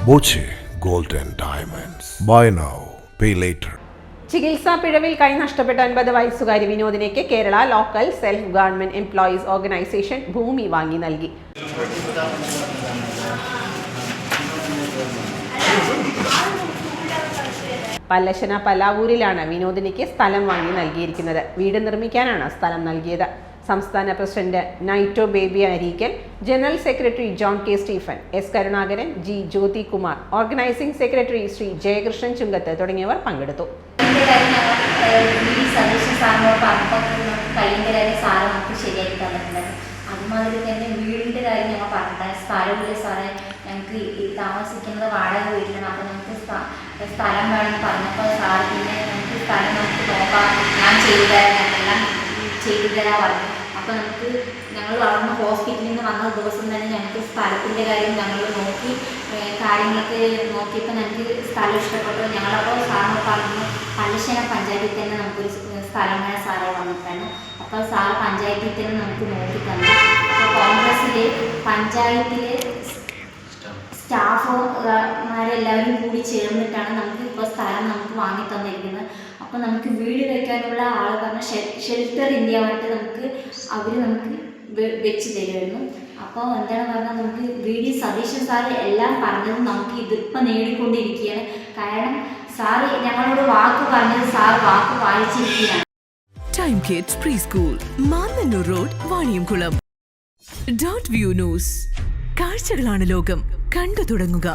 Boche gold and diamonds. Buy now pay later. ചികിത്സാ പിഴവിൽ കൈ നഷ്ടപ്പെട്ട 9 വയസ്സുകാരി വിനോദിനയ്ക്ക് Kerala local self government employees organisation ഭൂമി വാങ്ങി നൽകി. പല്ലശ്ശന പലാവൂരിലാണ് വിനോദിനിക്ക് സ്ഥലം വാങ്ങി നൽകിയിരിക്കുന്നത്. വീട് നിർമ്മിക്കാനാണ് സ്ഥലം നൽകിയത്. സംസ്ഥാന president Naito Baby Areekkal, general secretary John K Stephen, S Karunakaran, G Jyothikumar, organising secretary Shri Jayakrishnan Chunkath തുടങ്ങിയവർ പങ്കെടുത്തു. അതുമാതിരി തന്നെ വീടിൻ്റെ കാര്യം ഞങ്ങൾ പറഞ്ഞിട്ടുണ്ട്. സ്ഥലമില്ല സാറേ, ഞങ്ങൾക്ക് താമസിക്കുന്നത് വാടക വീട്ടിലാണ്, അപ്പോൾ ഞങ്ങൾക്ക് സ്ഥലം വേണമെന്ന് പറഞ്ഞപ്പോൾ സാർ പിന്നെ ഞങ്ങൾക്ക് സ്ഥലം നമുക്ക് നോക്കാം, ഞാൻ ചെയ്തു തരാം, ഞങ്ങളെല്ലാം ചെയ്തു തരാൻ പറഞ്ഞു. അപ്പോൾ ഞങ്ങൾ വളർന്ന ഹോസ്പിറ്റലിൽ നിന്ന് വന്ന ദിവസം തന്നെ ഞങ്ങൾക്ക് സ്ഥലത്തിൻ്റെ കാര്യം ഞങ്ങൾ നോക്കി കാര്യങ്ങളൊക്കെ നോക്കിയപ്പോൾ ഞങ്ങൾക്ക് സ്ഥലം ഇഷ്ടപ്പെട്ടു. ഞങ്ങളപ്പോൾ സാറിന് പറഞ്ഞു പല്ലശ്ശന പഞ്ചായത്തിൽ തന്നെ നമുക്കൊരു സ്ഥലം വേണം സാറേ വന്നിട്ടാണ്. അപ്പോൾ സാർ പഞ്ചായത്തിൽ തന്നെ നമുക്ക് നോക്കി തന്നു. അപ്പോൾ കോൺഗ്രസ്സിലെ പഞ്ചായത്തിലെ സ്റ്റാഫുമാരെല്ലാവരും കൂടി ചേർന്നിട്ടാണ് നമുക്ക് ഇപ്പോൾ സ്ഥലം നമുക്ക് വാങ്ങി തന്നിരിക്കുന്നത്. അപ്പോൾ നമുക്ക് വീട് വയ്ക്കാനുള്ള ആൾ പറഞ്ഞ ഷെൽട്ടർ ഇന്ത്യയായിട്ട് നമുക്ക് വെച്ച് തരുമായിരുന്നു. അപ്പോൾ എന്താണ് പറഞ്ഞാൽ നമുക്ക് വി.ഡി. സതീശൻ സാർ എല്ലാം പറഞ്ഞത് നമുക്ക് ഇതിപ്പോൾ നേടിക്കൊണ്ടിരിക്കുകയാണ്. കാരണം സാർ ഞങ്ങളോട് വാക്ക് പറഞ്ഞത് സാർ വാക്ക് പാലിച്ചിരിക്കുകയാണ്. Time kids pre school, Mannannur road, Vaniyamkulam. .View news. കാഴ്ചകളാണ് ലോകം, കണ്ടു തുടങ്ങുക.